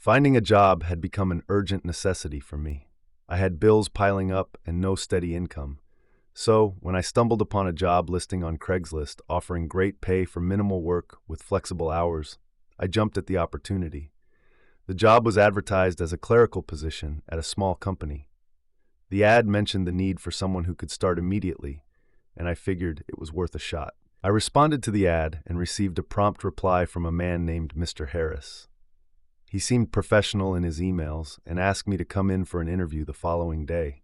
Finding a job had become an urgent necessity for me. I had bills piling up and no steady income. So, when I stumbled upon a job listing on Craigslist offering great pay for minimal work with flexible hours, I jumped at the opportunity. The job was advertised as a clerical position at a small company. The ad mentioned the need for someone who could start immediately, and I figured it was worth a shot. I responded to the ad and received a prompt reply from a man named Mr. Harris. He seemed professional in his emails and asked me to come in for an interview the following day.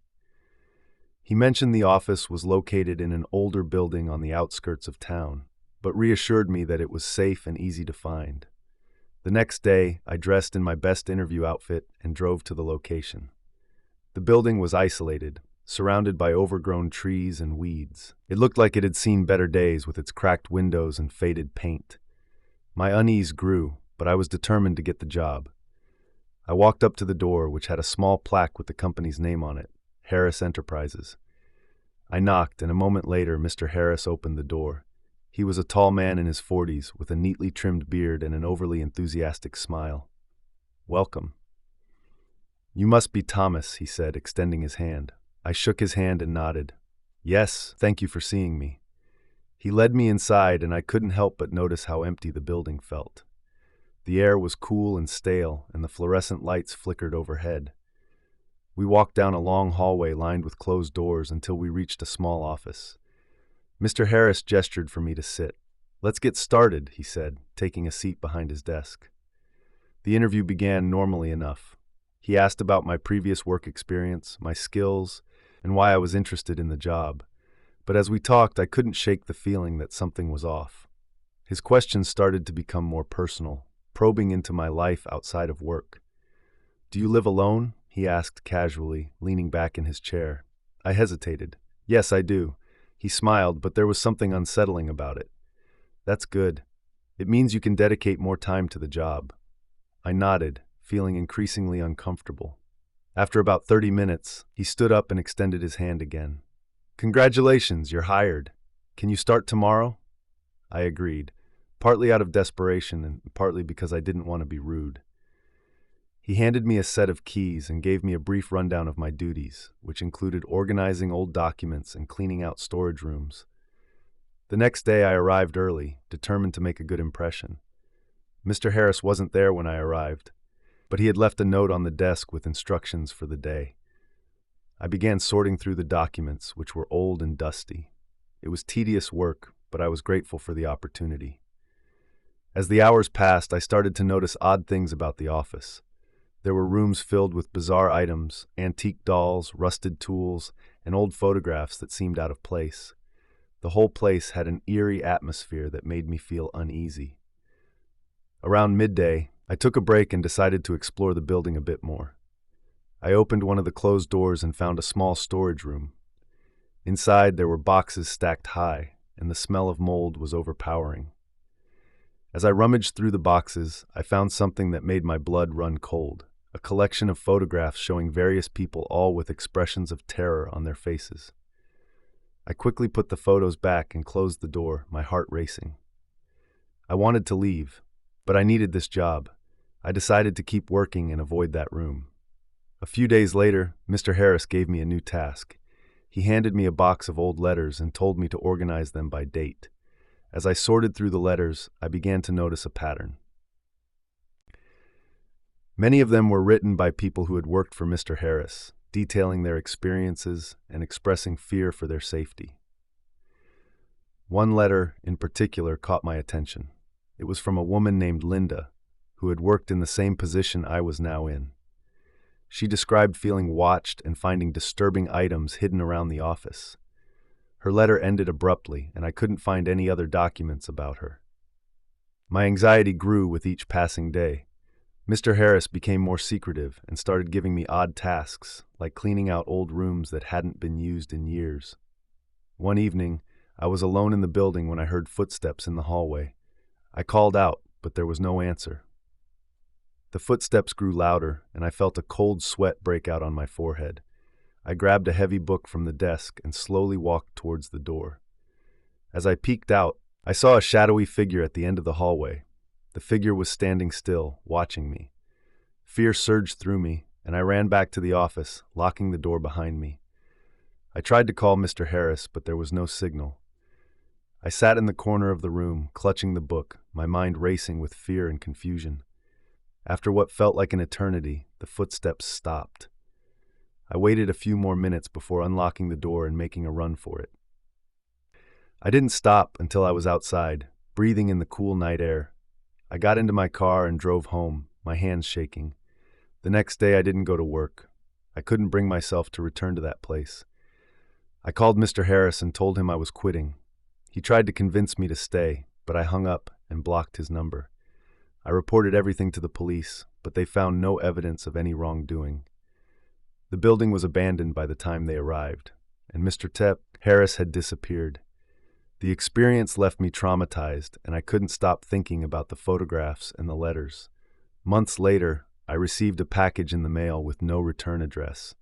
He mentioned the office was located in an older building on the outskirts of town, but reassured me that it was safe and easy to find. The next day, I dressed in my best interview outfit and drove to the location. The building was isolated, surrounded by overgrown trees and weeds. It looked like it had seen better days with its cracked windows and faded paint. My unease grew, but I was determined to get the job. I walked up to the door, which had a small plaque with the company's name on it, Harris Enterprises. I knocked, and a moment later, Mr. Harris opened the door. He was a tall man in his 40s, with a neatly trimmed beard and an overly enthusiastic smile. "Welcome." "You must be Thomas," he said, extending his hand. I shook his hand and nodded. "Yes, thank you for seeing me." He led me inside, and I couldn't help but notice how empty the building felt. The air was cool and stale, and the fluorescent lights flickered overhead. We walked down a long hallway lined with closed doors until we reached a small office. Mr. Harris gestured for me to sit. "Let's get started," he said, taking a seat behind his desk. The interview began normally enough. He asked about my previous work experience, my skills, and why I was interested in the job. But as we talked, I couldn't shake the feeling that something was off. His questions started to become more personal, probing into my life outside of work. "Do you live alone?" he asked casually, leaning back in his chair. I hesitated. "Yes, I do." He smiled, but there was something unsettling about it. "That's good. It means you can dedicate more time to the job." I nodded, feeling increasingly uncomfortable. After about 30 minutes, he stood up and extended his hand again. "Congratulations, you're hired. Can you start tomorrow?" I agreed, partly out of desperation and partly because I didn't want to be rude. He handed me a set of keys and gave me a brief rundown of my duties, which included organizing old documents and cleaning out storage rooms. The next day I arrived early, determined to make a good impression. Mr. Harris wasn't there when I arrived, but he had left a note on the desk with instructions for the day. I began sorting through the documents, which were old and dusty. It was tedious work, but I was grateful for the opportunity. As the hours passed, I started to notice odd things about the office. There were rooms filled with bizarre items, antique dolls, rusted tools, and old photographs that seemed out of place. The whole place had an eerie atmosphere that made me feel uneasy. Around midday, I took a break and decided to explore the building a bit more. I opened one of the closed doors and found a small storage room. Inside, there were boxes stacked high, and the smell of mold was overpowering. As I rummaged through the boxes, I found something that made my blood run cold. A collection of photographs showing various people, all with expressions of terror on their faces. I quickly put the photos back and closed the door, my heart racing. I wanted to leave, but I needed this job. I decided to keep working and avoid that room. A few days later, Mr. Harris gave me a new task. He handed me a box of old letters and told me to organize them by date. As I sorted through the letters, I began to notice a pattern. Many of them were written by people who had worked for Mr. Harris, detailing their experiences and expressing fear for their safety. One letter, in particular, caught my attention. It was from a woman named Linda, who had worked in the same position I was now in. She described feeling watched and finding disturbing items hidden around the office. Her letter ended abruptly, and I couldn't find any other documents about her. My anxiety grew with each passing day. Mr. Harris became more secretive and started giving me odd tasks, like cleaning out old rooms that hadn't been used in years. One evening, I was alone in the building when I heard footsteps in the hallway. I called out, but there was no answer. The footsteps grew louder, and I felt a cold sweat break out on my forehead. I grabbed a heavy book from the desk and slowly walked towards the door. As I peeked out, I saw a shadowy figure at the end of the hallway. The figure was standing still, watching me. Fear surged through me, and I ran back to the office, locking the door behind me. I tried to call Mr. Harris, but there was no signal. I sat in the corner of the room, clutching the book, my mind racing with fear and confusion. After what felt like an eternity, the footsteps stopped. I waited a few more minutes before unlocking the door and making a run for it. I didn't stop until I was outside, breathing in the cool night air. I got into my car and drove home, my hands shaking. The next day I didn't go to work. I couldn't bring myself to return to that place. I called Mr. Harris and told him I was quitting. He tried to convince me to stay, but I hung up and blocked his number. I reported everything to the police, but they found no evidence of any wrongdoing. The building was abandoned by the time they arrived, and Mr. Harris had disappeared. The experience left me traumatized, and I couldn't stop thinking about the photographs and the letters. Months later, I received a package in the mail with no return address.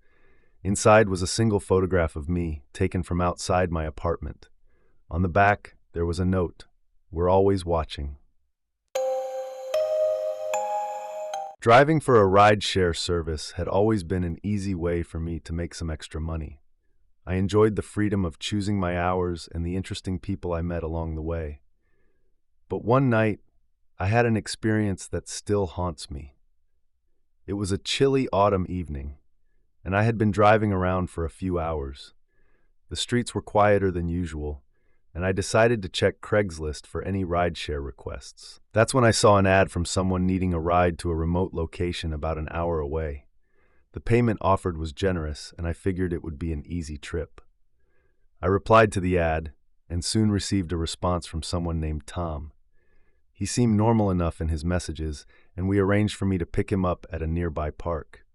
Inside was a single photograph of me, taken from outside my apartment. On the back, there was a note, "We're always watching." Driving for a ride-share service had always been an easy way for me to make some extra money. I enjoyed the freedom of choosing my hours and the interesting people I met along the way. But one night, I had an experience that still haunts me. It was a chilly autumn evening, and I had been driving around for a few hours. The streets were quieter than usual, and I decided to check CRAIGSLIST for any rideshare requests. That's when I saw an ad from someone needing a ride to a remote location about an hour away. The payment offered was generous, and I figured it would be an easy trip. I replied to the ad, and soon received a response from someone named Tom. He seemed normal enough in his messages, and we arranged for me to pick him up at a nearby park.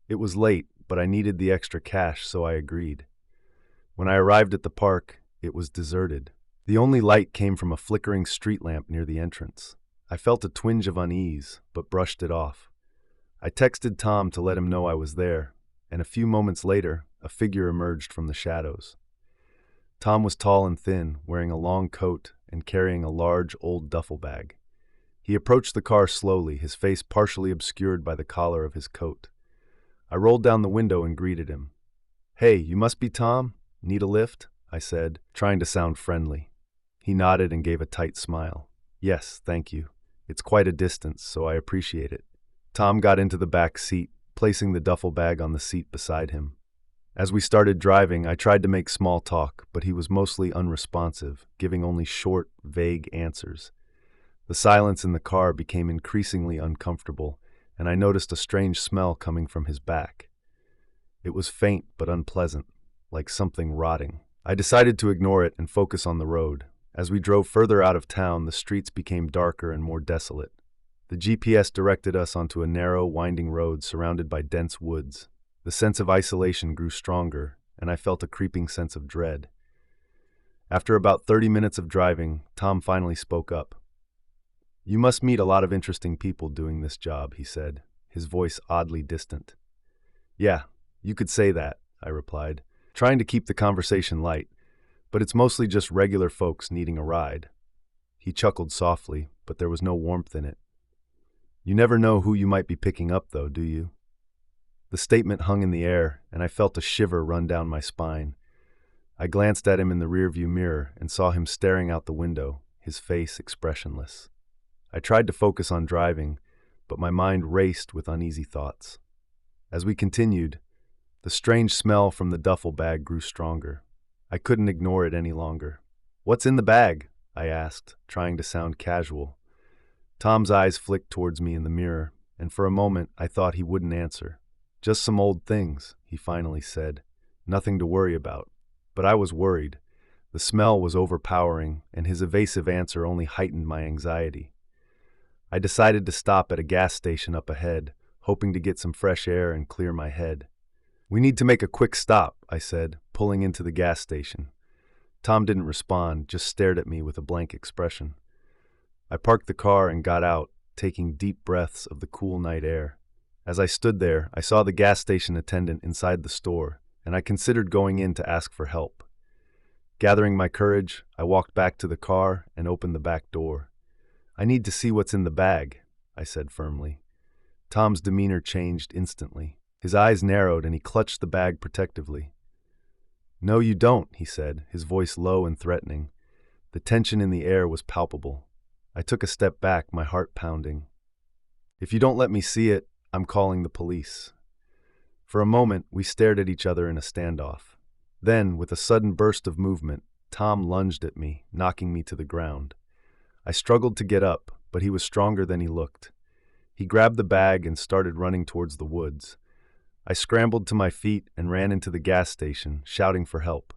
It was late, but I needed the extra cash, so I agreed. When I arrived at the park, it was deserted. The only light came from a flickering street lamp near the entrance. I felt a twinge of unease, but brushed it off. I texted Tom to let him know I was there, and a few moments later, a figure emerged from the shadows. Tom was tall and thin, wearing a long coat and carrying a large, old duffel bag. He approached the car slowly, his face partially obscured by the collar of his coat. I rolled down the window and greeted him. "Hey, you must be Tom? Need a lift?" I said, trying to sound friendly. He nodded and gave a tight smile. "Yes, thank you. It's quite a distance, so I appreciate it." Tom got into the back seat, placing the duffel bag on the seat beside him. As we started driving, I tried to make small talk, but he was mostly unresponsive, giving only short, vague answers. The silence in the car became increasingly uncomfortable, and I noticed a strange smell coming from his back. It was faint but unpleasant, like something rotting. I decided to ignore it and focus on the road. As we drove further out of town, the streets became darker and more desolate. The GPS directed us onto a narrow, winding road surrounded by dense woods. The sense of isolation grew stronger, and I felt a creeping sense of dread. After about 30 minutes of driving, Tom finally spoke up. "You must meet a lot of interesting people doing this job," he said, his voice oddly distant. "Yeah, you could say that," I replied, trying to keep the conversation light, "but it's mostly just regular folks needing a ride." He chuckled softly, but there was no warmth in it. "You never know who you might be picking up, though, do you?" The statement hung in the air, and I felt a shiver run down my spine. I glanced at him in the rearview mirror and saw him staring out the window, his face expressionless. I tried to focus on driving, but my mind raced with uneasy thoughts. As we continued, the strange smell from the duffel bag grew stronger. I couldn't ignore it any longer. "What's in the bag?" I asked, trying to sound casual. Tom's eyes flicked towards me in the mirror, and for a moment I thought he wouldn't answer. "Just some old things," he finally said. "Nothing to worry about." But I was worried. The smell was overpowering, and his evasive answer only heightened my anxiety. I decided to stop at a gas station up ahead, hoping to get some fresh air and clear my head. "We need to make a quick stop," I said, pulling into the gas station. Tom didn't respond, just stared at me with a blank expression. I parked the car and got out, taking deep breaths of the cool night air. As I stood there, I saw the gas station attendant inside the store, and I considered going in to ask for help. Gathering my courage, I walked back to the car and opened the back door. "I need to see what's in the bag," I said firmly. Tom's demeanor changed instantly. His eyes narrowed and he clutched the bag protectively. "No, you don't," he said, his voice low and threatening. The tension in the air was palpable. I took a step back, my heart pounding. "If you don't let me see it, I'm calling the police." For a moment, we stared at each other in a standoff. Then, with a sudden burst of movement, Tom lunged at me, knocking me to the ground. I struggled to get up, but he was stronger than he looked. He grabbed the bag and started running towards the woods. I scrambled to my feet and ran into the gas station, shouting for help.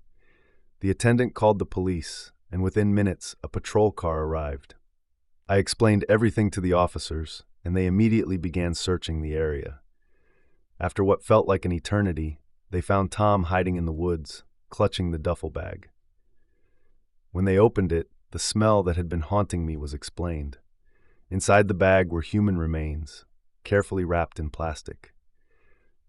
The attendant called the police, and within minutes, a patrol car arrived. I explained everything to the officers, and they immediately began searching the area. After what felt like an eternity, they found Tom hiding in the woods, clutching the duffel bag. When they opened it, the smell that had been haunting me was explained. Inside the bag were human remains, carefully wrapped in plastic.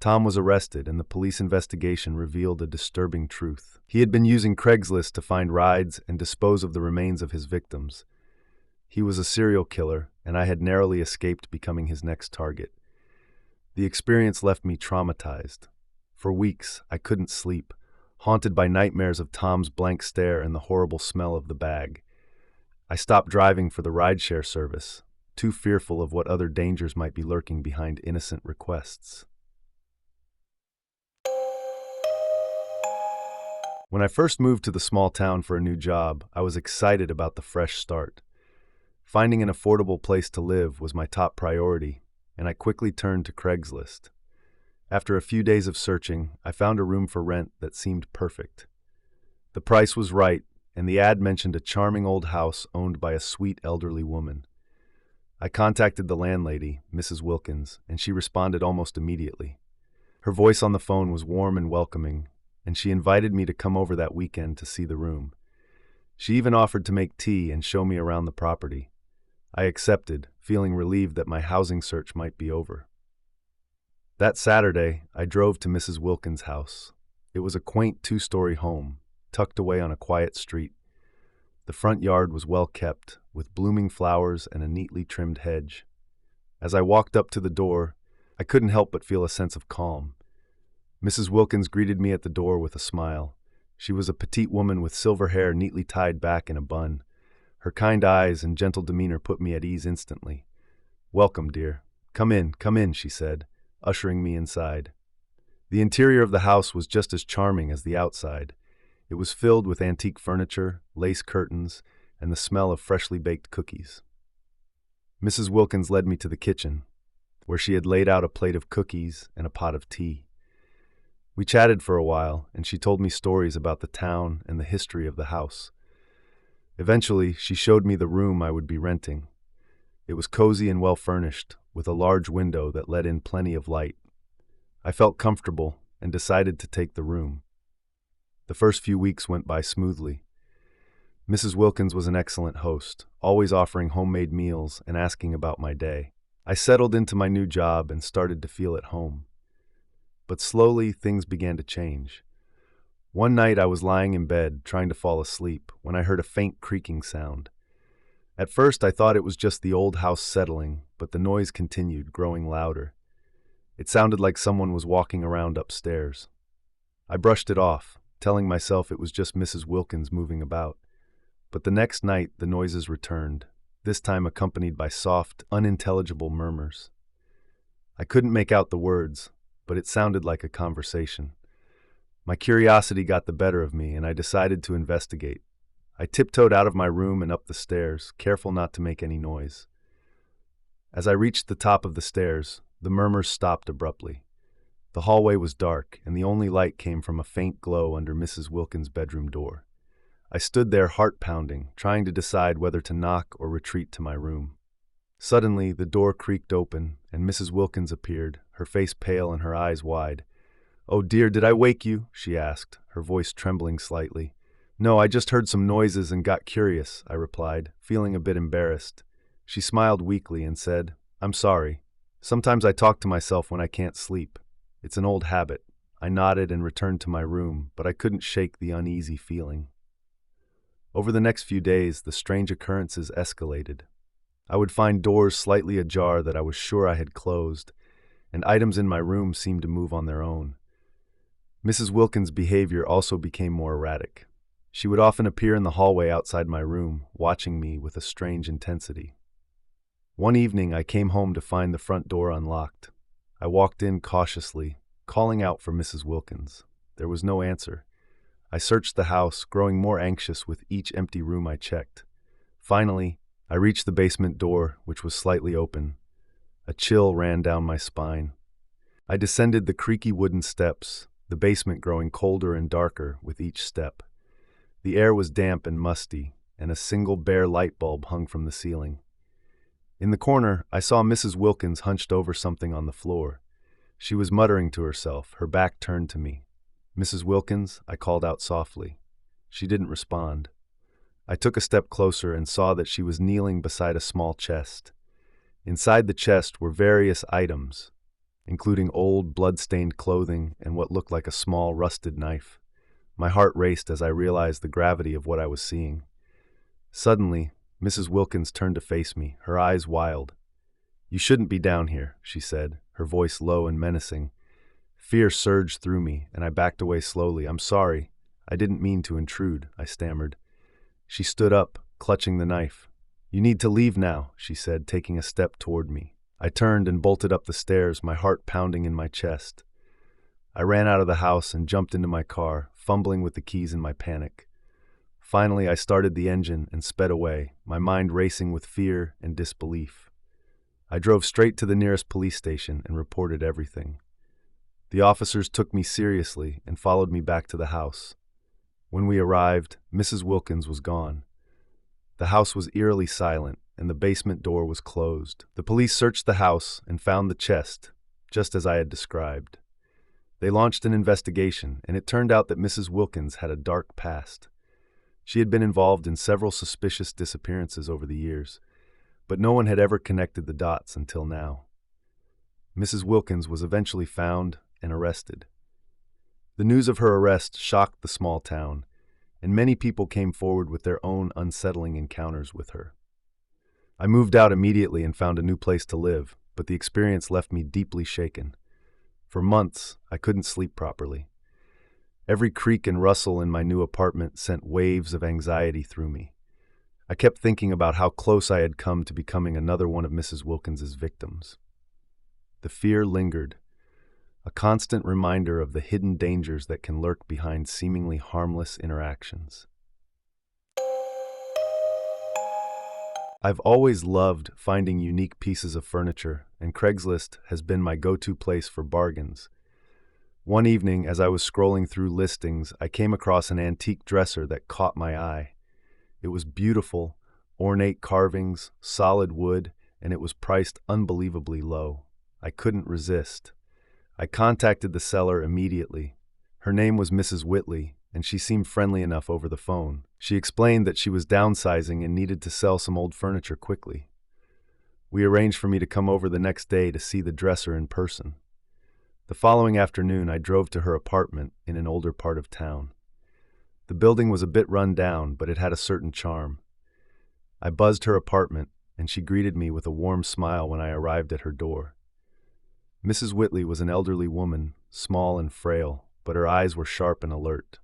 Tom was arrested, and the police investigation revealed a disturbing truth. He had been using CRAIGSLIST to find rides and dispose of the remains of his victims. He was a serial killer, and I had narrowly escaped becoming his next target. The experience left me traumatized. For weeks, I couldn't sleep, haunted by nightmares of Tom's blank stare and the horrible smell of the bag. I stopped driving for the rideshare service, too fearful of what other dangers might be lurking behind innocent requests. When I first moved to the small town for a new job, I was excited about the fresh start. Finding an affordable place to live was my top priority, and I quickly turned to CRAIGSLIST. After a few days of searching, I found a room for rent that seemed perfect. The price was right, and the ad mentioned a charming old house owned by a sweet elderly woman. I contacted the landlady, Mrs. Wilkins, and she responded almost immediately. Her voice on the phone was warm and welcoming, and she invited me to come over that weekend to see the room. She even offered to make tea and show me around the property. I accepted, feeling relieved that my housing search might be over. That Saturday, I drove to Mrs. Wilkins' house. It was a quaint two-story home, tucked away on a quiet street. The front yard was well kept, with blooming flowers and a neatly trimmed hedge. As I walked up to the door, I couldn't help but feel a sense of calm. Mrs. Wilkins greeted me at the door with a smile. She was a petite woman with silver hair neatly tied back in a bun. Her kind eyes and gentle demeanor put me at ease instantly. "Welcome, dear. Come in," she said, ushering me inside. The interior of the house was just as charming as the outside. It was filled with antique furniture, lace curtains, and the smell of freshly baked cookies. Mrs. Wilkins led me to the kitchen, where she had laid out a plate of cookies and a pot of tea. We chatted for a while, and she told me stories about the town and the history of the house. Eventually, she showed me the room I would be renting. It was cozy and well-furnished, with a large window that let in plenty of light. I felt comfortable and decided to take the room. The first few weeks went by smoothly. Mrs. Wilkins was an excellent host, always offering homemade meals and asking about my day. I settled into my new job and started to feel at home. But slowly, things began to change. One night I was lying in bed, trying to fall asleep, when I heard a faint creaking sound. At first I thought it was just the old house settling, but the noise continued, growing louder. It sounded like someone was walking around upstairs. I brushed it off, telling myself it was just Mrs. Wilkins moving about. But the next night the noises returned, this time accompanied by soft, unintelligible murmurs. I couldn't make out the words, but it sounded like a conversation. My curiosity got the better of me, and I decided to investigate. I tiptoed out of my room and up the stairs, careful not to make any noise. As I reached the top of the stairs, the murmurs stopped abruptly. The hallway was dark, and the only light came from a faint glow under Mrs. Wilkins' bedroom door. I stood there, heart pounding, trying to decide whether to knock or retreat to my room. Suddenly, the door creaked open, and Mrs. Wilkins appeared, her face pale and her eyes wide. "Oh dear, did I wake you?" she asked, her voice trembling slightly. "No, I just heard some noises and got curious," I replied, feeling a bit embarrassed. She smiled weakly and said, "I'm sorry. Sometimes I talk to myself when I can't sleep. It's an old habit." I nodded and returned to my room, but I couldn't shake the uneasy feeling. Over the next few days, the strange occurrences escalated. I would find doors slightly ajar that I was sure I had closed, and items in my room seemed to move on their own. Mrs. Wilkins' behavior also became more erratic. She would often appear in the hallway outside my room, watching me with a strange intensity. One evening, I came home to find the front door unlocked. I walked in cautiously, calling out for Mrs. Wilkins. There was no answer. I searched the house, growing more anxious with each empty room I checked. Finally, I reached the basement door, which was slightly open. A chill ran down my spine. I descended the creaky wooden steps, the basement growing colder and darker with each step. The air was damp and musty, and a single bare light bulb hung from the ceiling. In the corner, I saw Mrs. Wilkins hunched over something on the floor. She was muttering to herself, her back turned to me. "Mrs. Wilkins," I called out softly. She didn't respond. I took a step closer and saw that she was kneeling beside a small chest. Inside the chest were various items, including old, blood-stained clothing and what looked like a small, rusted knife. My heart raced as I realized the gravity of what I was seeing. Suddenly, Mrs. Wilkins turned to face me, her eyes wild. "You shouldn't be down here," she said, her voice low and menacing. Fear surged through me, and I backed away slowly. "I'm sorry. I didn't mean to intrude," I stammered. She stood up, clutching the knife. "You need to leave now," she said, taking a step toward me. I turned and bolted up the stairs, my heart pounding in my chest. I ran out of the house and jumped into my car, fumbling with the keys in my panic. Finally, I started the engine and sped away, my mind racing with fear and disbelief. I drove straight to the nearest police station and reported everything. The officers took me seriously and followed me back to the house. When we arrived, Mrs. Wilkins was gone. The house was eerily silent, and the basement door was closed. The police searched the house and found the chest, just as I had described. They launched an investigation, and it turned out that Mrs. Wilkins had a dark past. She had been involved in several suspicious disappearances over the years, but no one had ever connected the dots until now. Mrs. Wilkins was eventually found and arrested. The news of her arrest shocked the small town, and many people came forward with their own unsettling encounters with her. I moved out immediately and found a new place to live, but the experience left me deeply shaken. For months, I couldn't sleep properly. Every creak and rustle in my new apartment sent waves of anxiety through me. I kept thinking about how close I had come to becoming another one of Mrs. Wilkins's victims. The fear lingered, a constant reminder of the hidden dangers that can lurk behind seemingly harmless interactions. I've always loved finding unique pieces of furniture, and Craigslist has been my go-to place for bargains. One evening, as I was scrolling through listings, I came across an antique dresser that caught my eye. It was beautiful, ornate carvings, solid wood, and it was priced unbelievably low. I couldn't resist. I contacted the seller immediately. Her name was Mrs. Whitley, and she seemed friendly enough over the phone. She explained that she was downsizing and needed to sell some old furniture quickly. We arranged for me to come over the next day to see the dresser in person. The following afternoon, I drove to her apartment in an older part of town. The building was a bit run down, but it had a certain charm. I buzzed her apartment, and she greeted me with a warm smile when I arrived at her door. Mrs. Whitley was an elderly woman, small and frail, but her eyes were sharp and alert.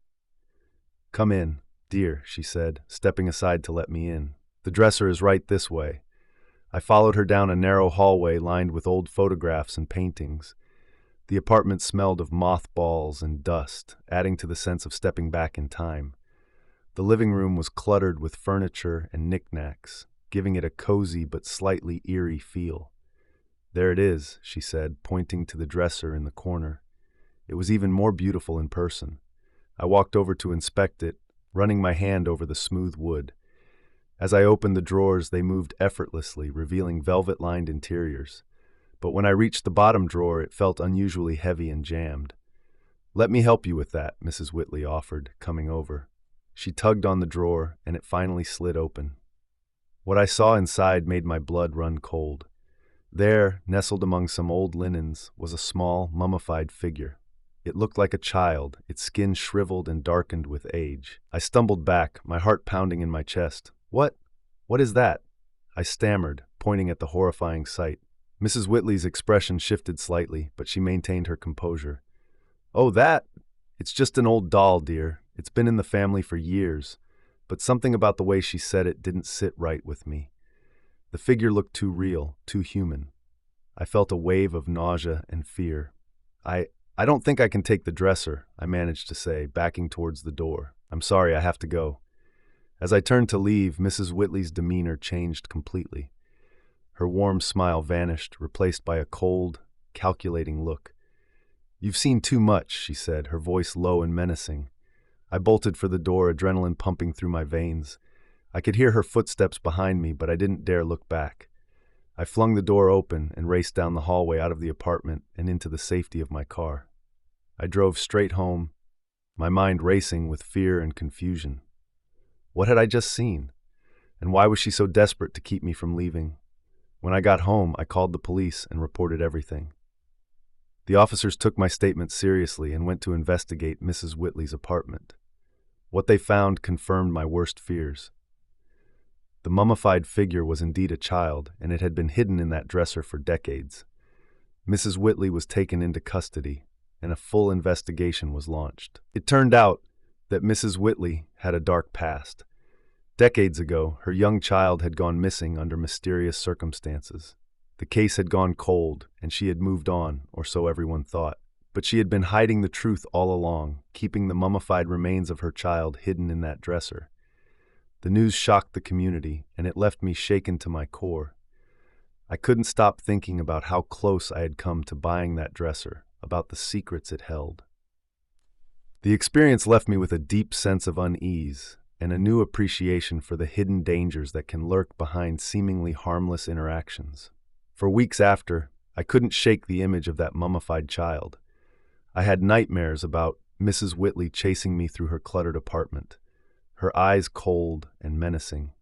"Come in, dear," she said, stepping aside to let me in. "The dresser is right this way." I followed her down a narrow hallway lined with old photographs and paintings. The apartment smelled of mothballs and dust, adding to the sense of stepping back in time. The living room was cluttered with furniture and knickknacks, giving it a cozy but slightly eerie feel. "There it is," she said, pointing to the dresser in the corner. It was even more beautiful in person. I walked over to inspect it, running my hand over the smooth wood. As I opened the drawers, they moved effortlessly, revealing velvet-lined interiors. But when I reached the bottom drawer, it felt unusually heavy and jammed. "Let me help you with that," Mrs. Whitley offered, coming over. She tugged on the drawer, and it finally slid open. What I saw inside made my blood run cold. There, nestled among some old linens, was a small, mummified figure. It looked like a child, its skin shriveled and darkened with age. I stumbled back, my heart pounding in my chest. What is that?" I stammered, pointing at the horrifying sight. Mrs. Whitley's expression shifted slightly, but she maintained her composure. "Oh, that? It's just an old doll, dear. It's been in the family for years." But something about the way she said it didn't sit right with me. The figure looked too real, too human. I felt a wave of nausea and fear. I don't think I can take the dresser," I managed to say, backing towards the door. "I'm sorry, I have to go." As I turned to leave, Mrs. Whitley's demeanor changed completely. Her warm smile vanished, replaced by a cold, calculating look. "You've seen too much," she said, her voice low and menacing. I bolted for the door, adrenaline pumping through my veins. I could hear her footsteps behind me, but I didn't dare look back. I flung the door open and raced down the hallway out of the apartment and into the safety of my car. I drove straight home, my mind racing with fear and confusion. What had I just seen? And why was she so desperate to keep me from leaving? When I got home, I called the police and reported everything. The officers took my statement seriously and went to investigate Mrs. Whitley's apartment. What they found confirmed my worst fears. The mummified figure was indeed a child, and it had been hidden in that dresser for decades. Mrs. Whitley was taken into custody, and a full investigation was launched. It turned out that Mrs. Whitley had a dark past. Decades ago, her young child had gone missing under mysterious circumstances. The case had gone cold, and she had moved on, or so everyone thought. But she had been hiding the truth all along, keeping the mummified remains of her child hidden in that dresser. The news shocked the community, and it left me shaken to my core. I couldn't stop thinking about how close I had come to buying that dresser, about the secrets it held. The experience left me with a deep sense of unease and a new appreciation for the hidden dangers that can lurk behind seemingly harmless interactions. For weeks after, I couldn't shake the image of that mummified child. I had nightmares about Mrs. Whitley chasing me through her cluttered apartment, her eyes cold and menacing.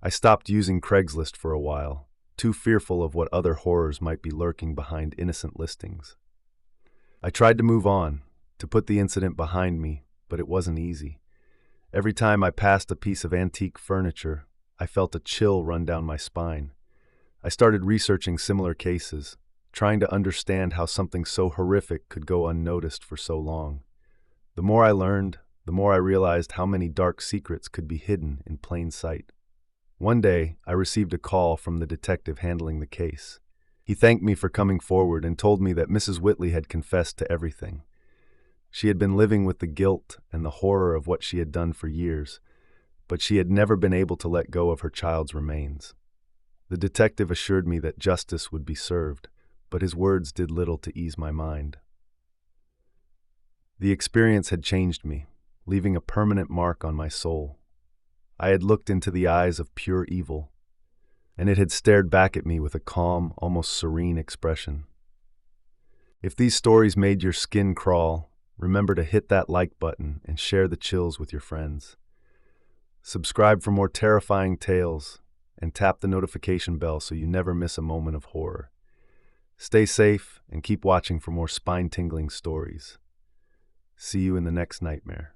I stopped using CRAIGSLIST for a while, too fearful of what other horrors might be lurking behind innocent listings. I tried to move on, to put the incident behind me, but it wasn't easy. Every time I passed a piece of antique furniture, I felt a chill run down my spine. I started researching similar cases, trying to understand how something so horrific could go unnoticed for so long. The more I learned, the more I realized how many dark secrets could be hidden in plain sight. One day, I received a call from the detective handling the case. He thanked me for coming forward and told me that Mrs. Whitley had confessed to everything. She had been living with the guilt and the horror of what she had done for years, but she had never been able to let go of her child's remains. The detective assured me that justice would be served, but his words did little to ease my mind. The experience had changed me, leaving a permanent mark on my soul. I had looked into the eyes of pure evil, and it had stared back at me with a calm, almost serene expression. If these stories made your skin crawl, remember to hit that like button and share the chills with your friends. Subscribe for more terrifying tales, and tap the notification bell so you never miss a moment of horror. Stay safe and keep watching for more spine-tingling stories. See you in the next nightmare.